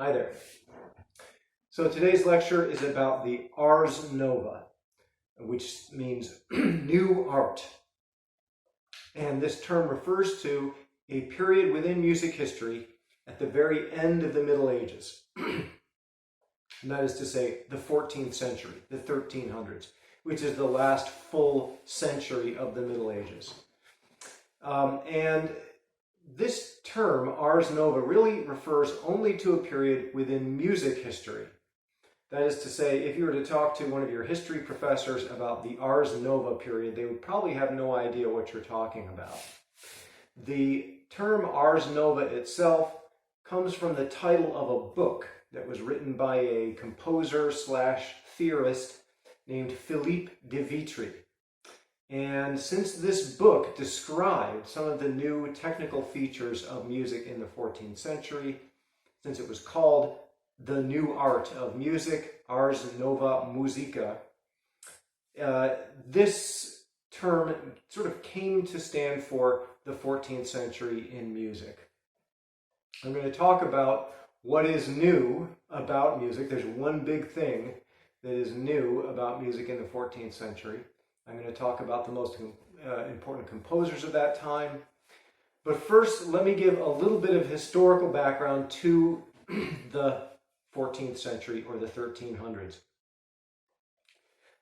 Hi there. So today's lecture is about the Ars Nova, which means new art. And this term refers to a period within music history at the very end of the Middle Ages. And that is to say, the 14th century, the 1300s, which is the last full century of the Middle Ages. And this term, Ars Nova, really refers only to a period within music history. That is to say, if you were to talk to one of your history professors about the Ars Nova period, they would probably have no idea what you're talking about. The term Ars Nova itself comes from the title of a book that was written by a composer/theorist named Philippe de Vitry. And since this book described some of the new technical features of music in the 14th century, since it was called the new art of music, Ars Nova Musica, this term sort of came to stand for the 14th century in music. I'm going to talk about what is new about music. There's one big thing that is new about music in the 14th century. I'm going to talk about the most important composers of that time. But first, let me give a little bit of historical background to the 14th century or the 1300s.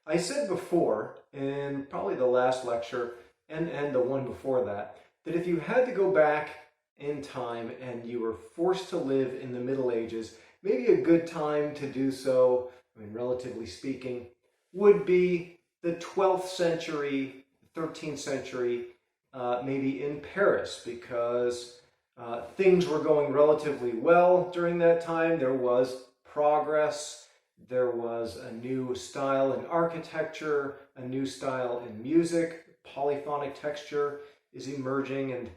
I said before, in probably the last lecture and the one before that if you had to go back in time and you were forced to live in the Middle Ages, maybe a good time to do so, relatively speaking, would be the 12th century, 13th century, maybe in Paris, because things were going relatively well during that time. There was progress, there was a new style in architecture, a new style in music, polyphonic texture is emerging and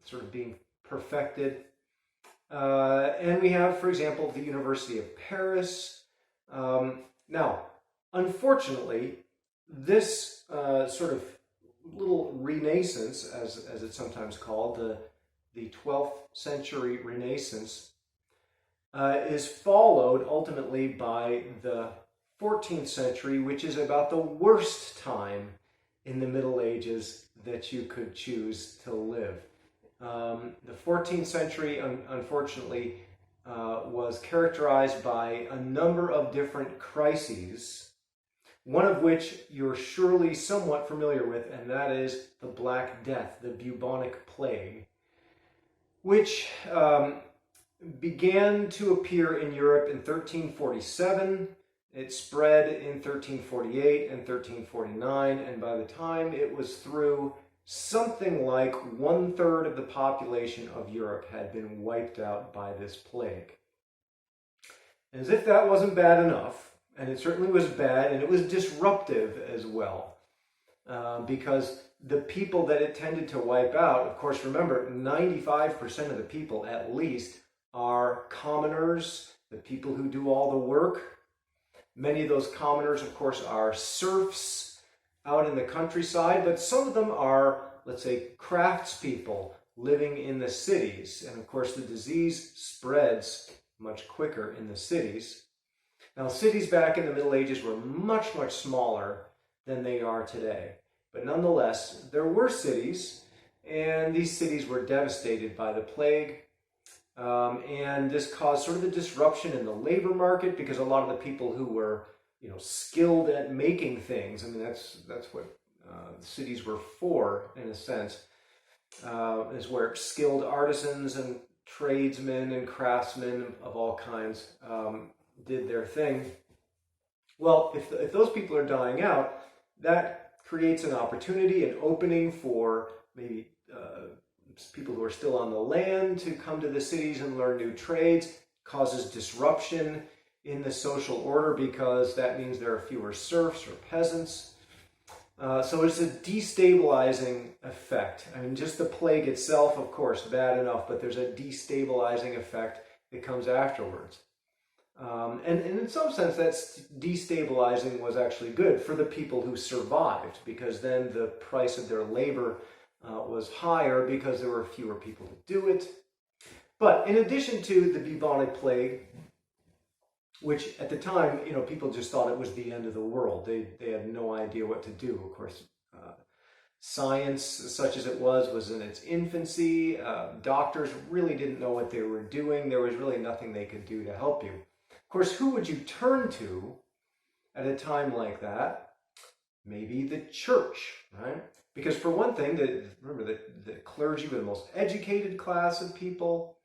sort of being perfected. And we have, for example, the University of Paris. Now, unfortunately, this sort of little renaissance, as it's sometimes called, the 12th century Renaissance, is followed ultimately by the 14th century, which is about the worst time in the Middle Ages that you could choose to live. The 14th century, unfortunately, was characterized by a number of different crises, one of which you're surely somewhat familiar with, and that is the Black Death, the Bubonic Plague, which began to appear in Europe in 1347. It spread in 1348 and 1349, and by the time it was through, something like 1/3 of the population of Europe had been wiped out by this plague. And as if that wasn't bad enough, and it certainly was bad, and it was disruptive as well, because the people that it tended to wipe out, of course, remember, 95% of the people at least are commoners, the people who do all the work. Many of those commoners, of course, are serfs out in the countryside, but some of them are, let's say, craftspeople living in the cities. And of course, the disease spreads much quicker in the cities. Now, cities back in the Middle Ages were much, much smaller than they are today. But nonetheless, there were cities, and these cities were devastated by the plague. And this caused sort of a disruption in the labor market, because a lot of the people who were skilled at making things, that's what cities were for, in a sense, is where skilled artisans and tradesmen and craftsmen of all kinds did their thing. Well, if those people are dying out, that creates an opportunity, an opening for maybe people who are still on the land to come to the cities and learn new trades, causes disruption in the social order, because that means there are fewer serfs or peasants. So it's a destabilizing effect. Just the plague itself, of course, bad enough, but there's a destabilizing effect that comes afterwards. And in some sense, that destabilizing was actually good for the people who survived, because then the price of their labor was higher because there were fewer people to do it. But in addition to the bubonic plague, which at the time, people just thought it was the end of the world. They had no idea what to do. Of course, science, such as it was in its infancy. Doctors really didn't know what they were doing. There was really nothing they could do to help you. Of course, who would you turn to at a time like that? Maybe the church, right? Because for one thing, remember that the clergy were the most educated class of people.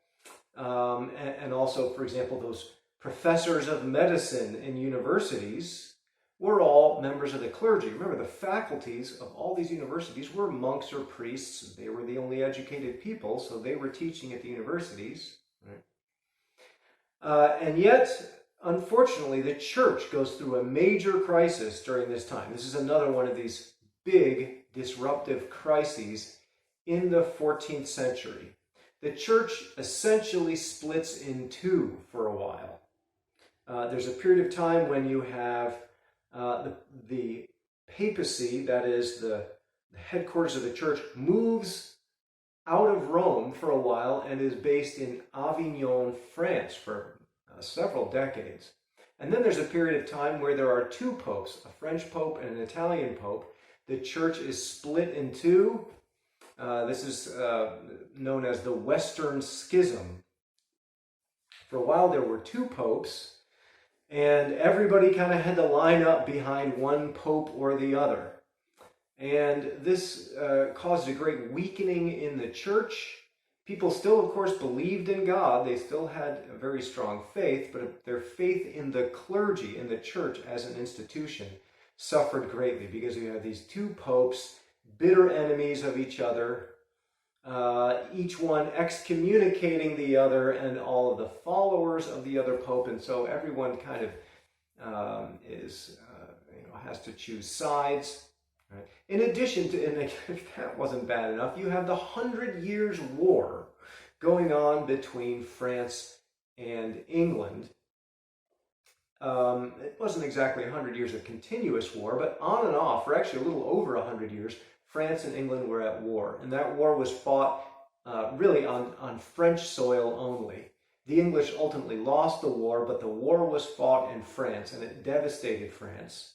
And also, for example, those professors of medicine in universities were all members of the clergy. Remember, the faculties of all these universities were monks or priests. They were the only educated people, so they were teaching at the universities. Right? And yet, unfortunately, the church goes through a major crisis during this time. This is another one of these big disruptive crises in the 14th century. The church essentially splits in two for a while. There's a period of time when you have the papacy, that is the headquarters of the church, moves out of Rome for a while and is based in Avignon, France for several decades. And then there's a period of time where there are two popes, a French pope and an Italian pope. The church is split in two. This is known as the Western Schism. For a while there were two popes, and everybody kind of had to line up behind one pope or the other. And this caused a great weakening in the church. People still, of course, believed in God. They still had a very strong faith, but their faith in the clergy, in the church as an institution, suffered greatly because you had these two popes, bitter enemies of each other, each one excommunicating the other and all of the followers of the other pope, and so everyone kind of has to choose sides. Right? In addition to, and if that wasn't bad enough, you have the 100 Years' War going on between France and England. It wasn't exactly 100 years of continuous war, but on and off, for actually a little over 100 years, France and England were at war. And that war was fought really on French soil only. The English ultimately lost the war, but the war was fought in France, and it devastated France.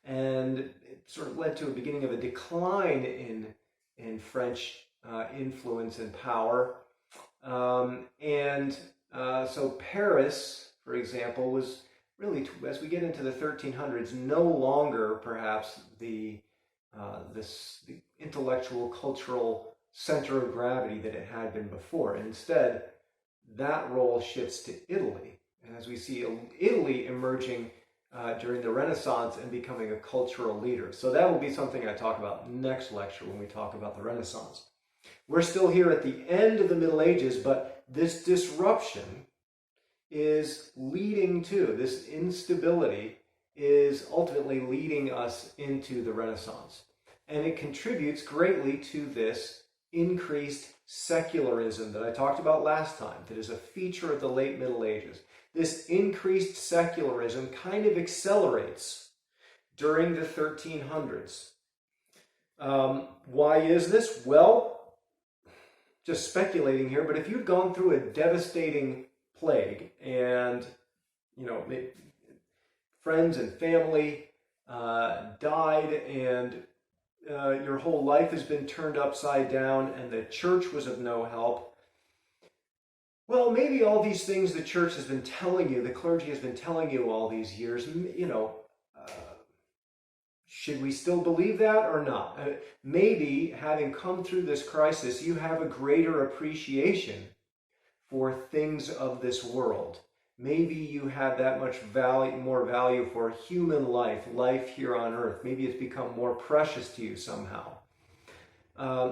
And it sort of led to a beginning of a decline in French influence and power. So Paris, for example, was really, as we get into the 1300s, no longer perhaps the intellectual, cultural center of gravity that it had been before. And instead, that role shifts to Italy. And as we see Italy emerging during the Renaissance and becoming a cultural leader. So that will be something I talk about next lecture when we talk about the Renaissance. We're still here at the end of the Middle Ages, but this disruption is leading to, this instability is ultimately leading us into the Renaissance. And it contributes greatly to this increased secularism that I talked about last time, that is a feature of the late Middle Ages. This increased secularism kind of accelerates during the 1300s. Why is this? Well, just speculating here, but if you'd gone through a devastating plague and, friends and family died and your whole life has been turned upside down and the church was of no help, well, maybe all these things the church has been telling you, the clergy has been telling you all these years, should we still believe that or not? Maybe having come through this crisis, you have a greater appreciation for things of this world. Maybe you have that much more value for human life here on earth. Maybe it's become more precious to you somehow.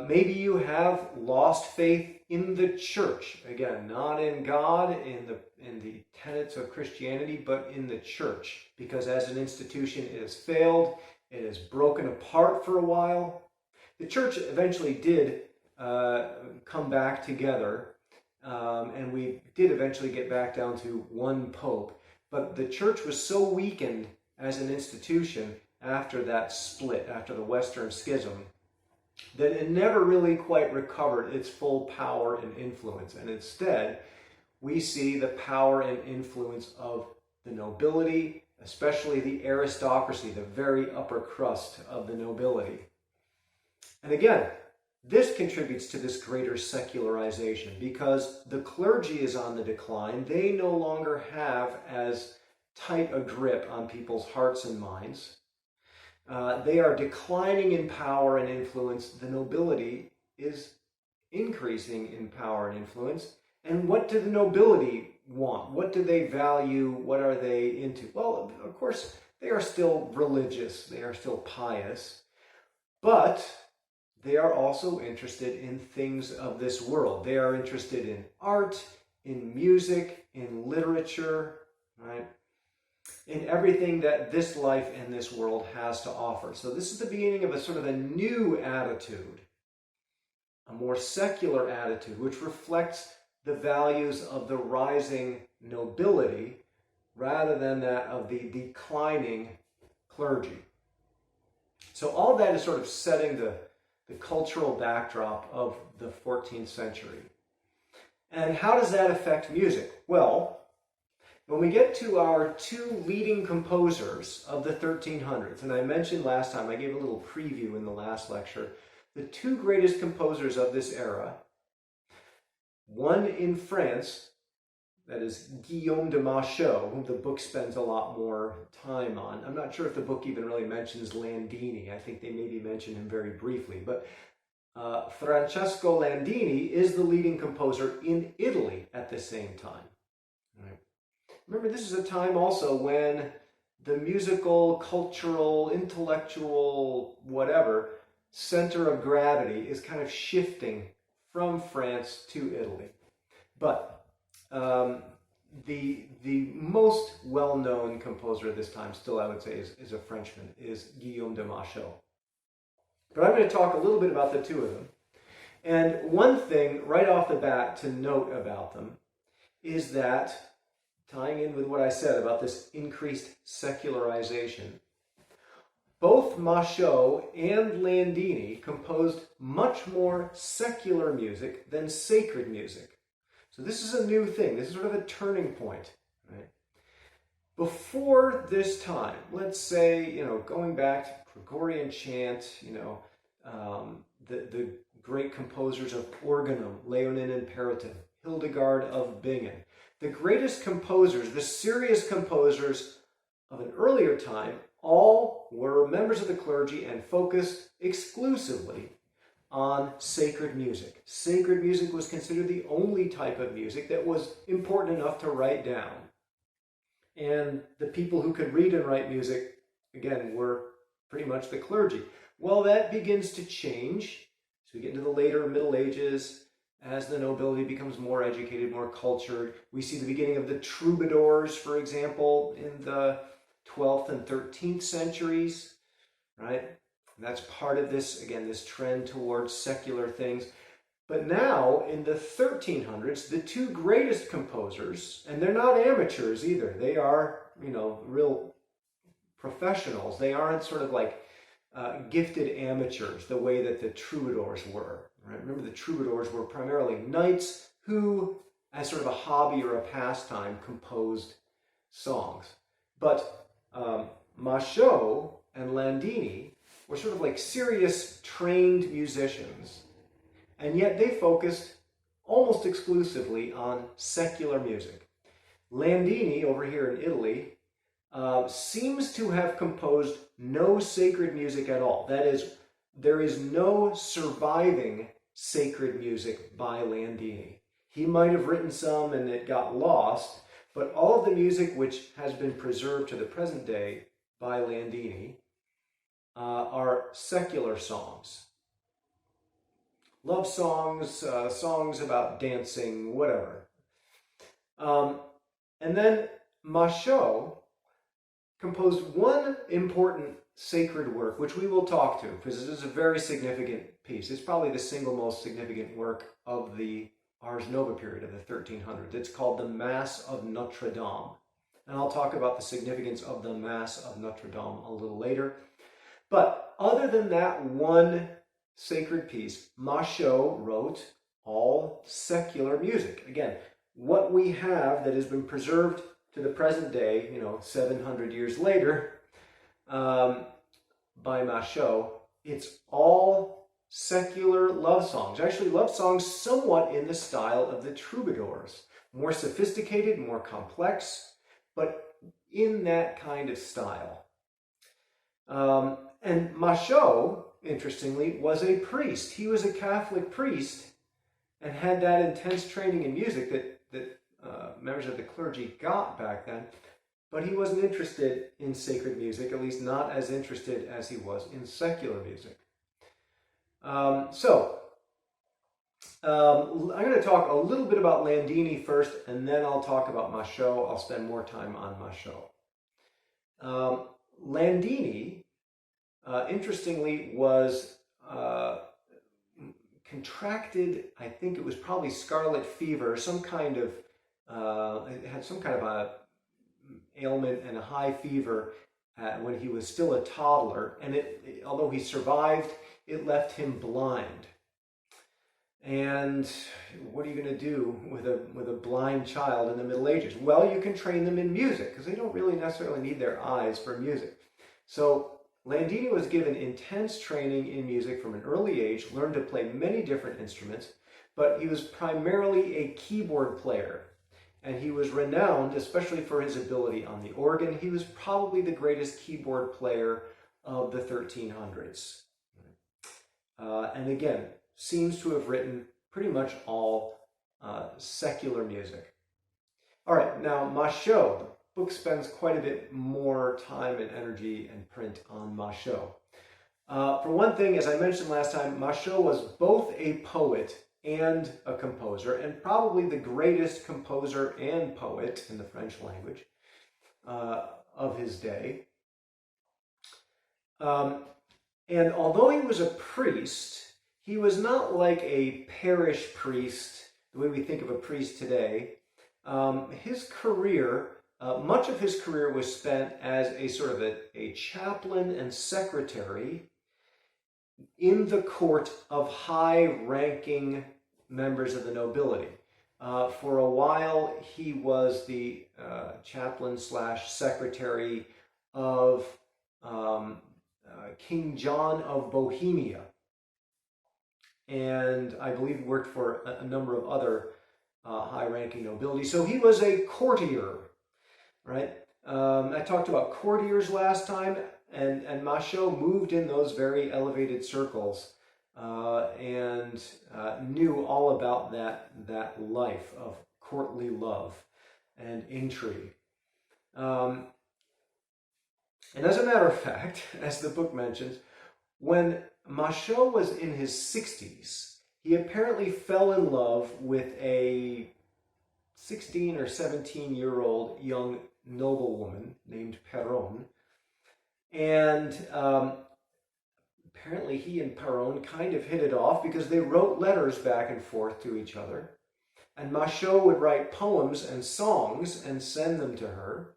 Maybe you have lost faith in the church. Again, not in God, in the tenets of Christianity, but in the church. Because as an institution, it has failed. It has broken apart for a while. The church eventually did come back together. And we did eventually get back down to one pope. But the church was so weakened as an institution after that split, after the Western Schism, that it never really quite recovered its full power and influence. And instead, we see the power and influence of the nobility, especially the aristocracy, the very upper crust of the nobility. And again, this contributes to this greater secularization because the clergy is on the decline. They no longer have as tight a grip on people's hearts and minds. They are declining in power and influence. The nobility is increasing in power and influence. And what do the nobility want? What do they value? What are they into? Well, of course, they are still religious. They are still pious. But they are also interested in things of this world. They are interested in art, in music, in literature, right? In everything that this life and this world has to offer. So this is the beginning of a sort of a new attitude, a more secular attitude, which reflects the values of the rising nobility rather than that of the declining clergy. So all that is sort of setting the cultural backdrop of the 14th century. And how does that affect music? Well, when we get to our two leading composers of the 1300s, and I mentioned last time, I gave a little preview in the last lecture, the two greatest composers of this era, one in France, that is Guillaume de Machaut, whom the book spends a lot more time on. I'm not sure if the book even really mentions Landini. I think they maybe mention him very briefly. But Francesco Landini is the leading composer in Italy at the same time. Right. Remember, this is a time also when the musical, cultural, intellectual, whatever, center of gravity is kind of shifting from France to Italy. But the most well-known composer at this time, still I would say, is a Frenchman, is Guillaume de Machaut. But I'm going to talk a little bit about the two of them. And one thing right off the bat to note about them is that, tying in with what I said about this increased secularization, both Machaut and Landini composed much more secular music than sacred music. So this is a new thing. This is sort of a turning point, right? Before this time, let's say, going back to Gregorian chant, the great composers of organum, Léonin and Periton, Hildegard of Bingen, the greatest composers, the serious composers of an earlier time, all were members of the clergy and focused exclusively on sacred music. Sacred music was considered the only type of music that was important enough to write down. And the people who could read and write music, again, were pretty much the clergy. Well, that begins to change. So we get into the later Middle Ages, as the nobility becomes more educated, more cultured. We see the beginning of the Troubadours, for example, in the 12th and 13th centuries, right? And that's part of this, again, this trend towards secular things. But now, in the 1300s, the two greatest composers, and they're not amateurs either, they are, real professionals. They aren't sort of like gifted amateurs the way that the Troubadours were. Right? Remember, the Troubadours were primarily knights who, as sort of a hobby or a pastime, composed songs. But Machaut and Landini were sort of like serious trained musicians, and yet they focused almost exclusively on secular music. Landini, over here in Italy, seems to have composed no sacred music at all. That is, there is no surviving sacred music by Landini. He might have written some and it got lost, but all of the music which has been preserved to the present day by Landini are secular songs. Love songs, songs about dancing, whatever. And then Machaut composed one important sacred work, which we will talk to, because this is a very significant piece. It's probably the single most significant work of the Ars Nova period of the 1300s. It's called the Mass of Notre Dame. And I'll talk about the significance of the Mass of Notre Dame a little later. But other than that one sacred piece. Machaut wrote all secular music. Again, what we have that has been preserved to the present day, 700 years later, by Machaut, it's all secular love songs. Actually, love songs somewhat in the style of the Troubadours. More sophisticated, more complex, but in that kind of style. And Machaut, interestingly, was a priest. He was a Catholic priest and had that intense training in music that members of the clergy got back then. But he wasn't interested in sacred music, at least not as interested as he was in secular music. I'm going to talk a little bit about Landini first, and then I'll talk about Machaut. I'll spend more time on Machaut. Landini, interestingly, was contracted, I think it was probably scarlet fever, some kind of, it had some kind of a ailment and a high fever when he was still a toddler, and although he survived, it left him blind. And what are you going to do with a blind child in the Middle Ages? Well, you can train them in music, because they don't really necessarily need their eyes for music. So Landini was given intense training in music from an early age, learned to play many different instruments, but he was primarily a keyboard player. And he was renowned, especially for his ability on the organ. He was probably the greatest keyboard player of the 1300s. And again, seems to have written pretty much all secular music. All right, now Machaut. The book spends quite a bit more time and energy and print on Machaut. For one thing, as I mentioned last time, Machaut was both a poet and a composer, and probably the greatest composer and poet in the French language of his day. And although he was a priest, he was not like a parish priest, the way we think of a priest today. His career, much of his career was spent as a sort of a chaplain and secretary in the court of high-ranking members of the nobility. For a while, he was the chaplain / secretary of King John of Bohemia. And I believe he worked for a number of other high-ranking nobility. So he was a courtier, right? I talked about courtiers last time, and Machaut moved in those very elevated circles and knew all about that life of courtly love and intrigue. And as a matter of fact, as the book mentions, when Machaut was in his 60s, he apparently fell in love with a 16 or 17-year-old young noblewoman named Perron. And apparently he and Perron kind of hit it off because they wrote letters back and forth to each other. And Machaut would write poems and songs and send them to her.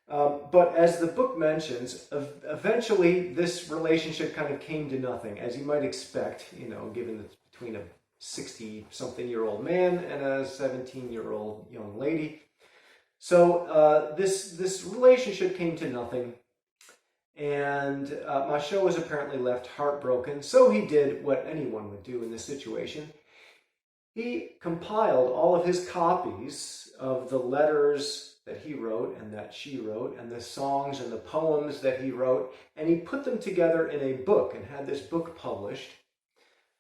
But as the book mentions, eventually this relationship kind of came to nothing, as you might expect, given that it's between a 60-something-year-old man and a 17-year-old young lady. So this relationship came to nothing, and Machaut was apparently left heartbroken. So he did what anyone would do in this situation. He compiled all of his copies of the letters that he wrote and that she wrote, and the songs and the poems that he wrote, and he put them together in a book and had this book published.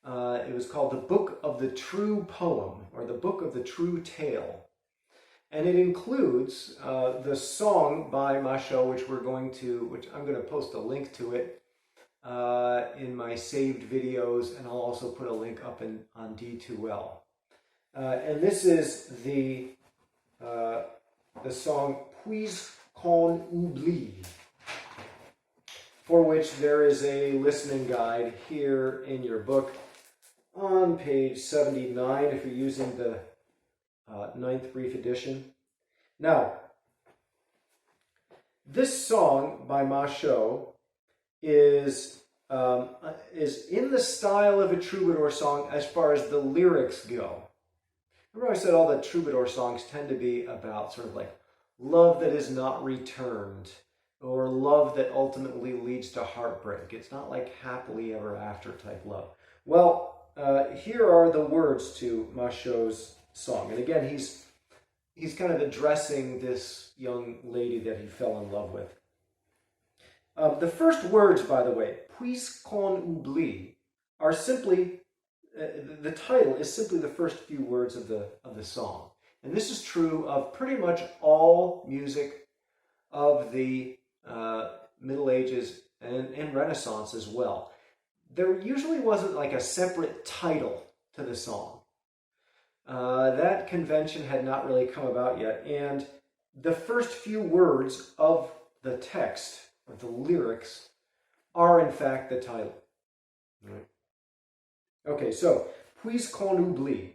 It was called The Book of the True Poem, or The Book of the True Tale. And it includes the song by Machaut, which I'm going to post a link to it in my saved videos, and I'll also put a link up on D2L. And this is the song Puisqu'on oublie, for which there is a listening guide here in your book on page 79 if you're using the 9th brief edition. Now, this song by Machaut is is in the style of a troubadour song as far as the lyrics go. Remember I said all the troubadour songs tend to be about sort of like love that is not returned, or love that ultimately leads to heartbreak. It's not like happily ever after type love. Well, here are the words to Machaut's song. And again, he's kind of addressing this young lady that he fell in love with. The first words, by the way, puisqu'on oublie, are simply, the title is simply the first few words of the song. And this is true of pretty much all music of the Middle Ages and Renaissance as well. There usually wasn't like a separate title to the song. That convention had not really come about yet, and the first few words of the text, or the lyrics, are in fact the title. Right. Okay, so, puisqu'on oublie.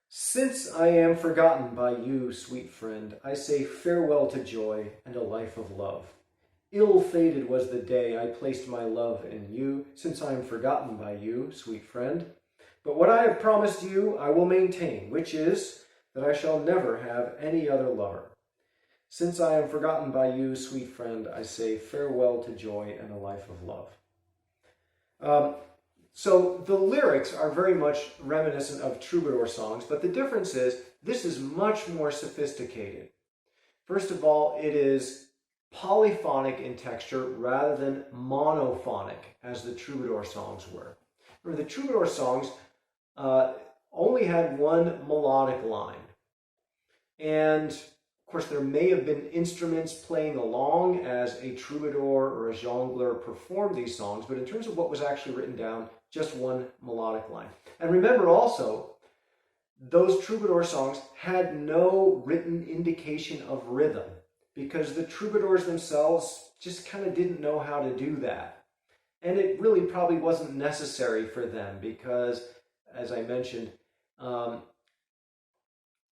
Since I am forgotten by you, sweet friend, I say farewell to joy and a life of love. Ill-fated was the day I placed my love in you, since I am forgotten by you, sweet friend. But what I have promised you I will maintain, which is that I shall never have any other lover. Since I am forgotten by you, sweet friend, I say farewell to joy and a life of love. So the lyrics are very much reminiscent of troubadour songs, but the difference is this is much more sophisticated. First of all, it is polyphonic in texture rather than monophonic as the troubadour songs were. Remember, the troubadour songs only had one melodic line. And of course, there may have been instruments playing along as a troubadour or a jongleur performed these songs, but in terms of what was actually written down, just one melodic line. And remember also, those troubadour songs had no written indication of rhythm, because the troubadours themselves just kind of didn't know how to do that. And it really probably wasn't necessary for them because, as I mentioned,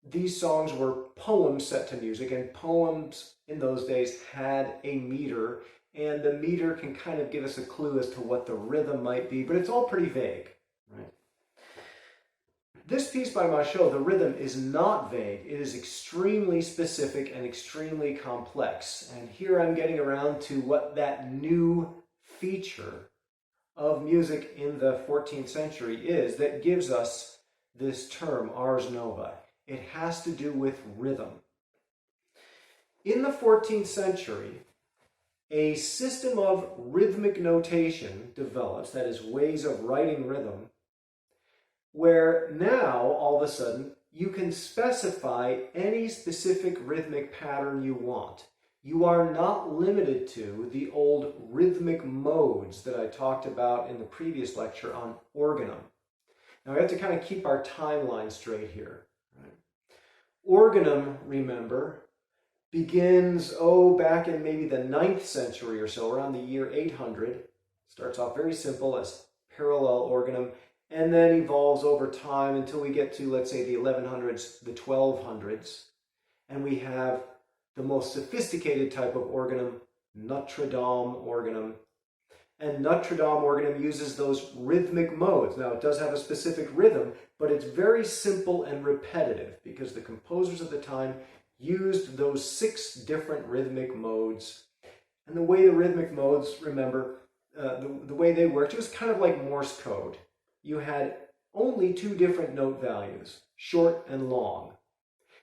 these songs were poems set to music, and poems in those days had a meter, and the meter can kind of give us a clue as to what the rhythm might be, but it's all pretty vague, right? This piece by Machaut, the rhythm is not vague. It is extremely specific and extremely complex. And here I'm getting around to what that new feature of music in the 14th century is that gives us this term, Ars Nova. It has to do with rhythm. In the 14th century, a system of rhythmic notation develops, that is, ways of writing rhythm, where now, all of a sudden, you can specify any specific rhythmic pattern you want. You are not limited to the old rhythmic modes that I talked about in the previous lecture on organum. Now, we have to kind of keep our timeline straight here. Right? Organum, remember, begins, back in maybe the 9th century or so, around the year 800. Starts off very simple as parallel organum, and then evolves over time until we get to, let's say, the 1100s, the 1200s. And we have the most sophisticated type of organum, Notre organum. And Notre organum uses those rhythmic modes. Now, it does have a specific rhythm, but it's very simple and repetitive because the composers of the time used those 6 different rhythmic modes. And the way the rhythmic modes, remember, the way they worked, it was kind of like Morse code. You had only 2 different note values, short and long.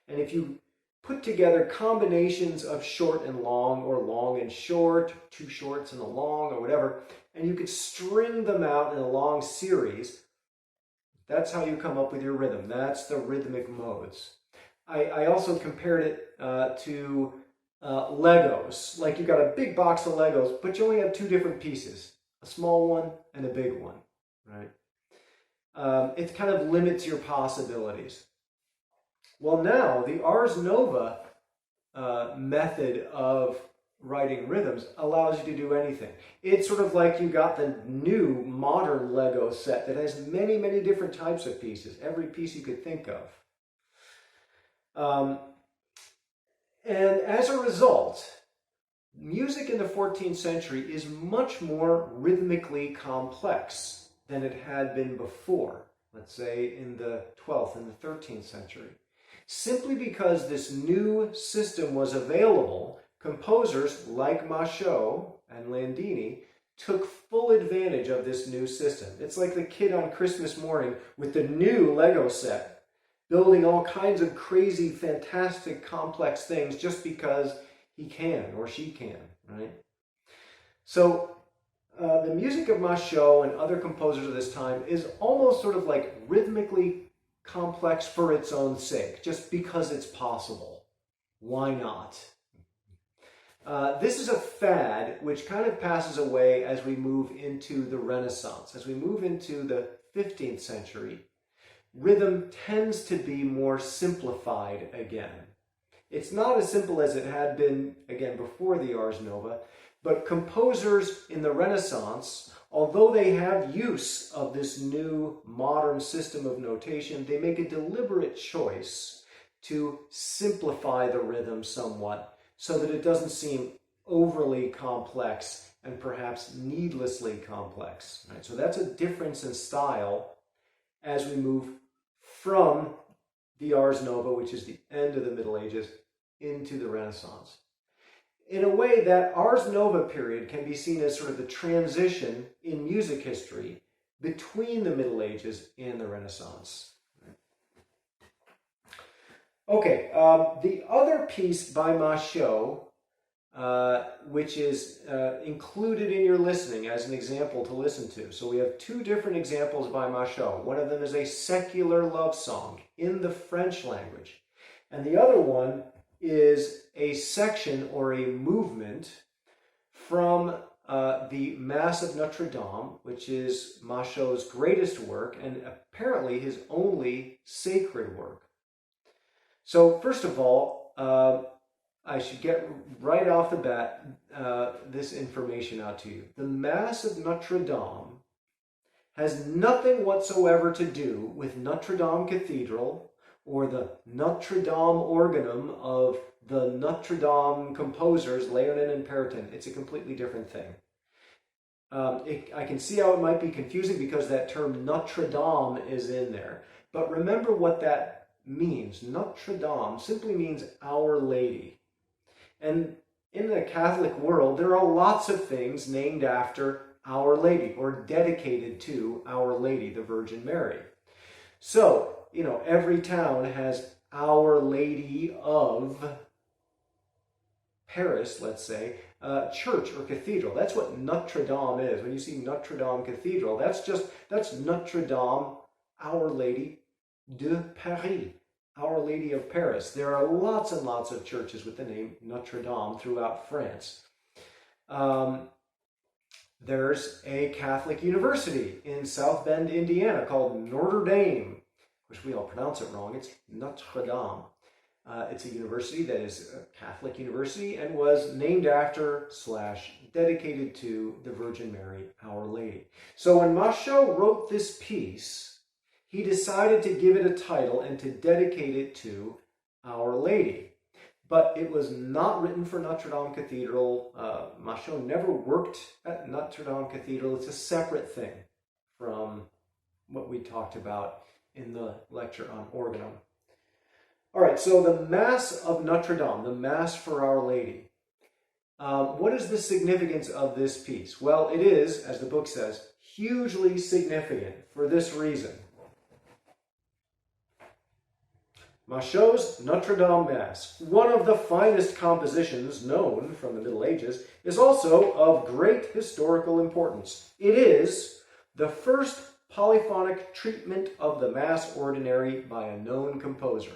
And if you put together combinations of short and long, or long and short, 2 shorts and a long, or whatever, and you could string them out in a long series, that's how you come up with your rhythm. That's the rhythmic modes. I also compared it to Legos. Like you've got a big box of Legos, but you only have 2 different pieces, a small one and a big one, right? It kind of limits your possibilities. Well, now the Ars Nova method of writing rhythms allows you to do anything. It's sort of like you got the new modern Lego set that has many, many different types of pieces, every piece you could think of. And as a result, music in the 14th century is much more rhythmically complex than it had been before, let's say in the 12th and the 13th century. Simply because this new system was available, composers like Machaut and Landini took full advantage of this new system. It's like the kid on Christmas morning with the new Lego set, building all kinds of crazy, fantastic, complex things just because he can or she can, right? So the music of Machaut and other composers of this time is almost sort of like rhythmically complex for its own sake, just because it's possible. Why not? This is a fad which kind of passes away as we move into the Renaissance. As we move into the 15th century, rhythm tends to be more simplified again. It's not as simple as it had been, again, before the Ars Nova, but composers in the Renaissance, although they have use of this new modern system of notation, they make a deliberate choice to simplify the rhythm somewhat so that it doesn't seem overly complex and perhaps needlessly complex. Right? So that's a difference in style as we move from the Ars Nova, which is the end of the Middle Ages, into the Renaissance. In a way, that Ars Nova period can be seen as sort of the transition in music history between the Middle Ages and the Renaissance. Okay, the other piece by Machaut, which is included in your listening as an example to listen to. So we have two different examples by Machaut. One of them is a secular love song in the French language. And the other one is a section or a movement from the Mass of Notre Dame, which is Machaut's greatest work and apparently his only sacred work. So first of all, I should get right off the bat this information out to you. The Mass of Notre Dame has nothing whatsoever to do with Notre Dame Cathedral or the Notre Dame organum of the Notre Dame composers, Léonin and Peretin. It's a completely different thing. I can see how it might be confusing because that term Notre Dame is in there. But remember what that means. Notre Dame simply means Our Lady. And in the Catholic world, there are lots of things named after Our Lady or dedicated to Our Lady, the Virgin Mary. So, every town has Our Lady of Paris, let's say, church or cathedral. That's what Notre Dame is. When you see Notre Dame Cathedral, that's Notre Dame, Our Lady de Paris, Our Lady of Paris. There are lots and lots of churches with the name Notre Dame throughout France. There's a Catholic university in South Bend, Indiana called Notre Dame, which we all pronounce it wrong. It's Notre Dame. It's a university that is a Catholic university and was named after / dedicated to the Virgin Mary, Our Lady. So when Machaut wrote this piece, he decided to give it a title and to dedicate it to Our Lady. But it was not written for Notre Dame Cathedral. Machaut never worked at Notre Dame Cathedral. It's a separate thing from what we talked about in the lecture on organum. All right, so the Mass of Notre Dame, the Mass for Our Lady. What is the significance of this piece? Well, it is, as the book says, hugely significant for this reason. Machaut's Notre Dame Mass, one of the finest compositions known from the Middle Ages, is also of great historical importance. It is the first polyphonic treatment of the Mass Ordinary by a known composer.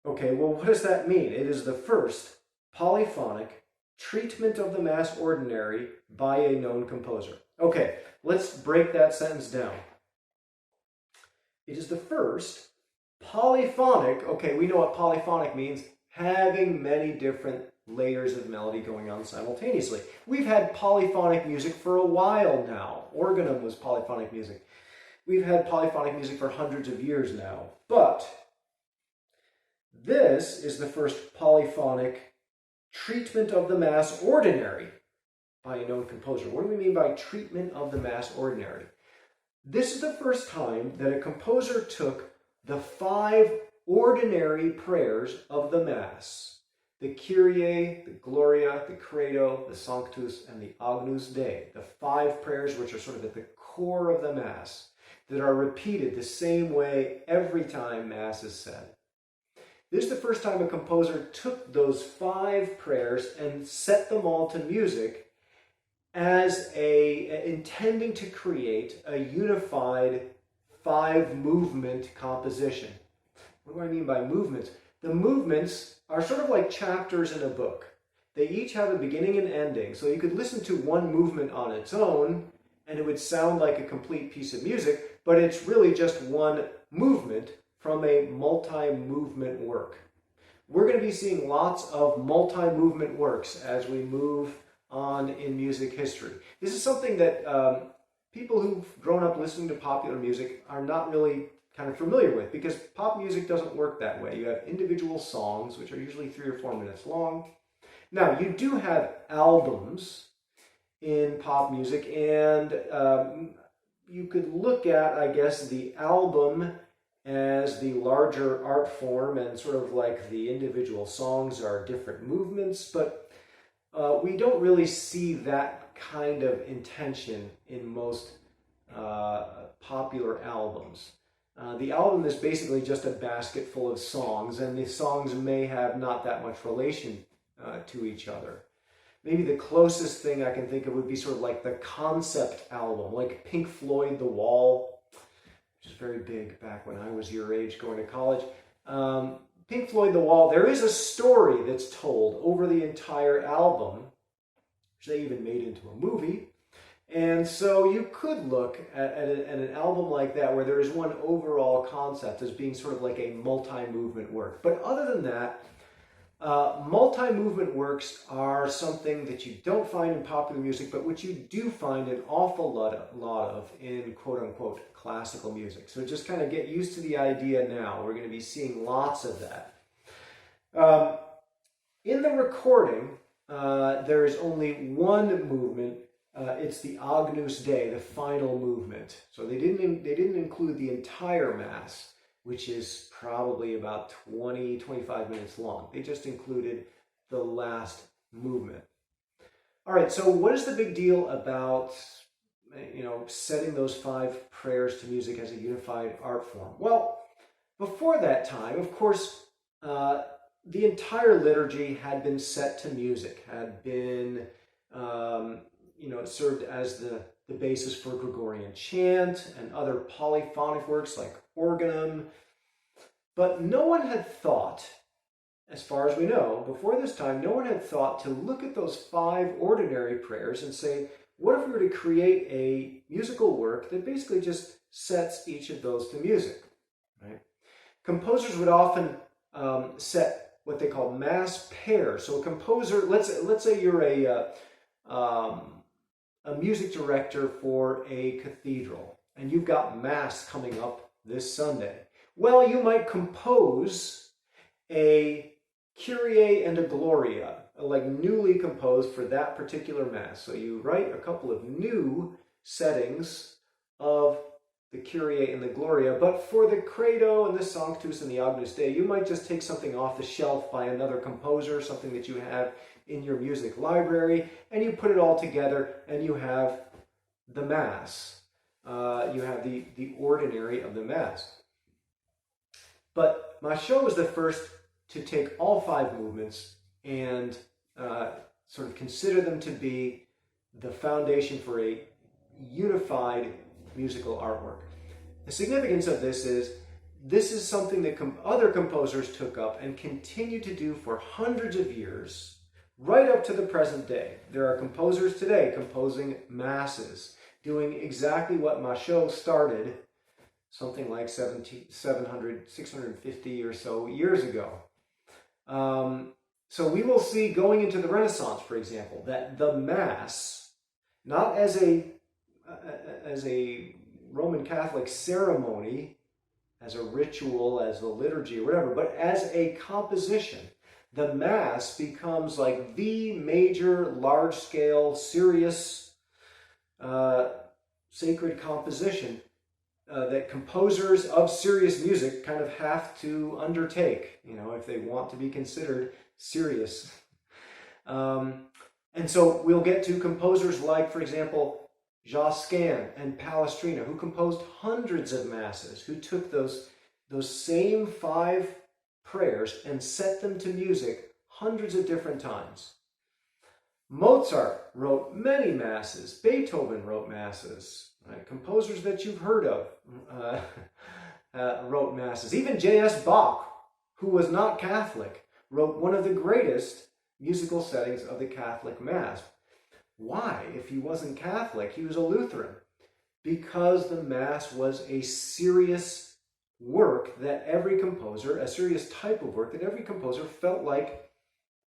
Okay, well, what does that mean? It is the first polyphonic treatment of the Mass Ordinary by a known composer. Okay, let's break that sentence down. It is the first polyphonic, okay, we know what polyphonic means, having many different layers of melody going on simultaneously. We've had polyphonic music for a while now. Organum was polyphonic music. We've had polyphonic music for hundreds of years now. But this is the first polyphonic treatment of the Mass ordinary by a known composer. What do we mean by treatment of the Mass ordinary? This is the first time that a composer took the 5 ordinary prayers of the Mass, the Kyrie, the Gloria, the Credo, the Sanctus, and the Agnus Dei, the 5 prayers which are sort of at the core of the Mass, that are repeated the same way every time Mass is said. This is the first time a composer took those 5 prayers and set them all to music as intending to create a unified 5-movement composition. What do I mean by movements? The movements are sort of like chapters in a book. They each have a beginning and ending, so you could listen to one movement on its own and it would sound like a complete piece of music, but it's really just one movement from a multi-movement work. We're going to be seeing lots of multi-movement works as we move on in music history. This is something that people who've grown up listening to popular music are not really kind of familiar with, because pop music doesn't work that way. You have individual songs, which are usually 3 or 4 minutes long. Now, you do have albums in pop music, and you could look at, I guess, the album as the larger art form, and sort of like the individual songs are different movements, but we don't really see that kind of intention in most popular albums. The album is basically just a basket full of songs, and the songs may have not that much relation to each other. Maybe the closest thing I can think of would be sort of like the concept album, like Pink Floyd, The Wall, which is very big back when I was your age going to college. Pink Floyd, The Wall, there is a story that's told over the entire album, which they even made into a movie. And so you could look at an album like that where there is one overall concept as being sort of like a multi-movement work. But other than that, multi-movement works are something that you don't find in popular music, but which you do find an awful lot of in quote-unquote classical music. So just kind of get used to the idea now. We're going to be seeing lots of that. In the recording, there is only one movement. It's the Agnus Dei, the final movement. So they didn't include the entire Mass, which is probably about 20-25 minutes long. They just included the last movement. All right, so what is the big deal about setting those 5 prayers to music as a unified art form? Well, before that time, of course, the entire liturgy had been set to music, had been it served as the basis for Gregorian chant and other polyphonic works like organum. But no one had thought, as far as we know, before this time, no one had thought to look at those 5 ordinary prayers and say, what if we were to create a musical work that basically just sets each of those to music, right? Composers would often set what they call Mass pairs. So a composer, let's say you're a music director for a cathedral, and you've got Mass coming up this Sunday. Well, you might compose a Kyrie and a Gloria, like newly composed for that particular Mass. So you write a couple of new settings of the Kyrie and the Gloria, but for the Credo and the Sanctus and the Agnus Dei, you might just take something off the shelf by another composer, something that you have in your music library, and you put it all together, and you have the Mass. You have the ordinary of the Mass. But Machaut was the first to take all 5 movements and sort of consider them to be the foundation for a unified musical artwork. The significance of this is something that other composers took up and continue to do for hundreds of years, right up to the present day. There are composers today composing Masses, doing exactly what Machaut started something like 650 or so years ago. So we will see going into the Renaissance, for example, that the Mass, not as a Roman Catholic ceremony, as a ritual, as a liturgy, or whatever, but as a composition. The Mass becomes like the major, large-scale, serious, sacred composition that composers of serious music kind of have to undertake, if they want to be considered serious. And so we'll get to composers like, for example, Josquin and Palestrina, who composed hundreds of masses, who took those same 5 prayers and set them to music hundreds of different times. Mozart wrote many masses. Beethoven wrote masses. Right? Composers that you've heard of wrote masses. Even J.S. Bach, who was not Catholic, wrote one of the greatest musical settings of the Catholic Mass. Why? If he wasn't Catholic, he was a Lutheran. Because the Mass was a serious work that every composer, a serious type of work that every composer felt like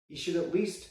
he should at least